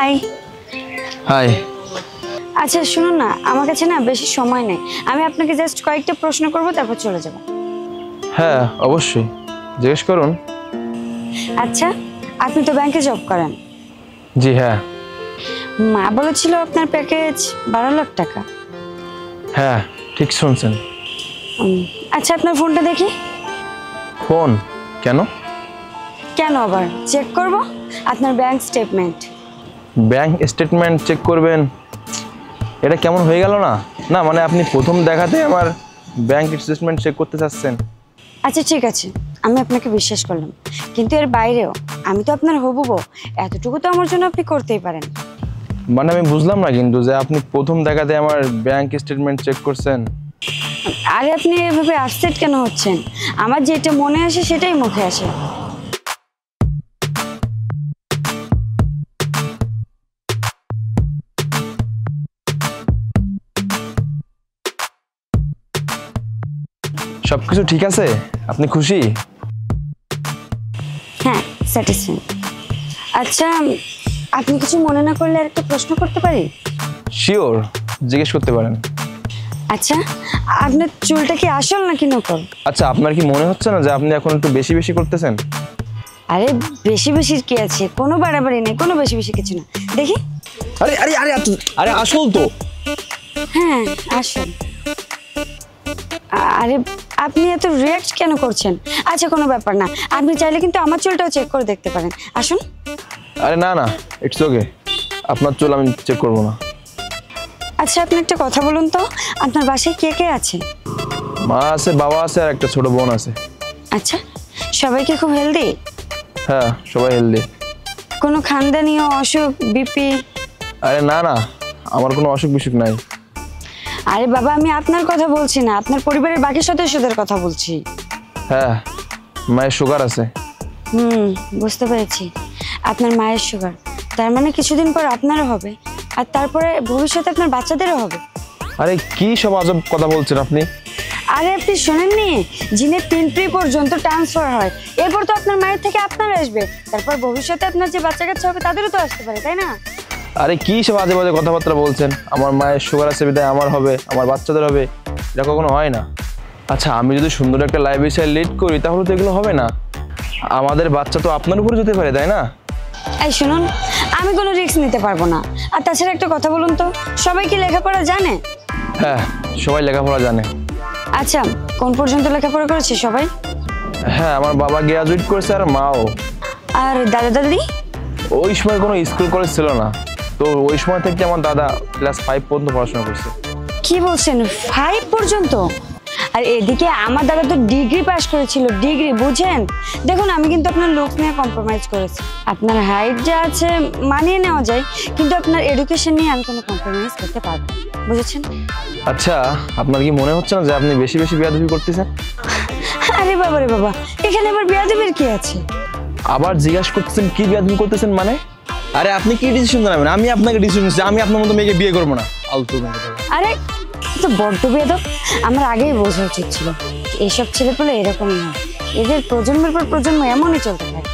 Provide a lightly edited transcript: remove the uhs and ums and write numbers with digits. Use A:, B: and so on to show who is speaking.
A: High.
B: High.
A: আচ্ছা শুনুন না, আমার কাছে না বেশি সময় নেই, আমি আপনাকে জাস্ট কয়েকটা প্রশ্ন করব তারপর চলে যাব।
B: হ্যাঁ অবশ্যই, জিজ্ঞেস করুন।
A: আচ্ছা, আপনি তো ব্যাংকে জব করেন।
B: জি হ্যাঁ।
A: মা বলেছিল আপনার প্যাকেজ 12 লাখ টাকা।
B: হ্যাঁ ঠিক শুনছেন।
A: আচ্ছা আপনার ফোনটা দেখি।
B: ফোন? কেন?
A: কেন আবার চেক করব আপনার bank statement.
B: Bank statement check করবেন? এটা কেমন হয়ে গেল না? না মানে আপনি প্রথম দেখাতে আমার ব্যাংক স্টেটমেন্ট চেক করতে চাচ্ছেন?
A: আচ্ছা ঠিক আছে, আমি আপনাকে বিশ্বাস করলাম, কিন্তু এর বাইরেও আমি তো আপনার হবু বউ, এতটুকু তো আমার জন্য আপনি করতেই পারেন।
B: মানে আমি বুঝলাম না কিন্তু যে আপনি প্রথম দেখাতে আমার ব্যাংক স্টেটমেন্ট চেক করছেন।
A: আরে আপনি এভাবে আপসেট কেন হচ্ছেন? আমার যেটা মনে আসে সেটাই মুখে আসে।
B: সবকিছু ঠিক আছে? আপনি খুশি?
A: হ্যাঁ স্যাটিসফাইড। আচ্ছা আপনি কিছু মনে না করলে একটা প্রশ্ন করতে পারি?
B: শিওর, জিজ্ঞেস করতে পারেন।
A: আচ্ছা আপনার চুলটা কি আসল নাকি নকল?
B: আচ্ছা আপনার কি মনে হচ্ছে না যে আপনি এখন একটু বেশি বেশি করতেছেন?
A: আরে বেশি বেশির কি আছে, কোনো বাড়াবাড়ি নেই, কোনো বেশি বেশি কিছু না, দেখি।
B: আরে আরে আরে আরে আসল তো।
A: হ্যাঁ আসল। আরে আপনি এত রিয়াক্ট কেন করছেন? আচ্ছা কোনো ব্যাপার না, আপনি চাইলে কিন্তু আমার চুলটাও চেক করে দেখতে পারেন, আসুন।
B: আরে না না, ইটস ওকে, আপনার চুল আমি চেক করবো না।
A: আচ্ছা আপনি একটা কথা বলুন তো, আপনার বাসায় কে কে আছে?
B: মা আছে, বাবা আছে, আর একটা ছোট বোন আছে।
A: আচ্ছা সবাই কি খুব হেলদি?
B: হ্যাঁ সবাই হেলদি।
A: কোনো খানদানীয় অসুখ, বিপি?
B: আরে না না, আমার কোনো অসুখ বিসুখ নাই।
A: আরে বাবা আমি আপনার কথা বলছি না, আপনার পরিবারের বাকি সদস্যদের কথা বলছি।
B: হ্যাঁ মায়ের সুগার আছে।
A: বুঝতে পেরেছি, আপনার মায়ের সুগার, তার মানে কিছুদিন পর আপনারও হবে, আর তারপরে ভবিষ্যতে আপনার বাচ্চাদেরও হবে।
B: আরে কি সব আজব কথা বলছেন আপনি?
A: আরে আপনি শোনেননি, জিনের 3 পর্যন্ত ট্রান্সফার হয়, এরপর তো আপনার মায়ের থেকে আপনার আসবে, তারপর ভবিষ্যতে আপনার যে বাচ্চা কাচ্চা হবে তাদেরও তো আসতে পারে, তাই না?
B: আরে কি সব আজে বাজে কথাবার্তা বলছেন? আমার মায়ের সুগার আছে বিধায় আমার হবে, আমার বাচ্চাদের হবে, এটা কখনো হয় না। আচ্ছা আমি যদি সুন্দর একটা লাইফস্টাইল লিড করি তাহলে তো এগুলো হবে না। আমাদের বাচ্চা তো আপনার উপরে যেতে পারে, তাই না?
A: এই শুনুন, আমি কোনো রিস্ক নিতে পারবো না, আর তাছাড়া একটা কথা বলুন তো, সবাই কি লেখাপড়া জানে?
B: হ্যাঁ সবাই লেখাপড়া জানে।
A: আচ্ছা কোন পর্যন্ত লেখাপড়া করেছে সবাই?
B: হ্যাঁ আমার বাবা গ্রাজুয়েট করেছে আর মাও।
A: আর দাদা দাদি?
B: ওই সময় কোনো স্কুল কলেজ ছিল না, তো ওই সময় থেকে আমার দাদা ক্লাস 5 পর্যন্ত পড়াশোনা করছে।
A: কি বলছেন, 5 পর্যন্ত? আর এদিকে আমার দাদা তো ডিগ্রি পাস করেছিল, ডিগ্রি, বুঝেন? দেখুন আমি কিন্তু আপনার লুক নিয়ে কম্প্রোমাইজ করেছি, আপনার হাইট যা আছে মানিয়ে নেওয়া যায়, কিন্তু আপনার এডুকেশন নিয়ে আমি কোনো কম্প্রোমাইজ করতে পারবো না, বুঝেছেন?
B: আচ্ছা আপনার কি মনে হচ্ছে না যে আপনি বেশি বেশি বেয়াদবি করতেছেন?
A: আরে বাবা রে বাবা, এখানে আবার বেয়াদবির কি আছে?
B: আবার জিজ্ঞাসা করতেছেন কি বেয়াদবি করতেছেন মানে? আরে আপনি কি ডিসিশন জানাবেন? আমি আপনাকে ডিসিশন নিচ্ছি, আমি আপনার মতো মেয়েকে বিয়ে করবো না। আলতু।
A: আরে তো বড্ড বেয়াদব, আমার আগেই বোঝা উচিত ছিল, এইসব ছেলে পেলে এরকমই হয়, এদের প্রজন্মের পর প্রজন্ম এমনই চলতে থাকে।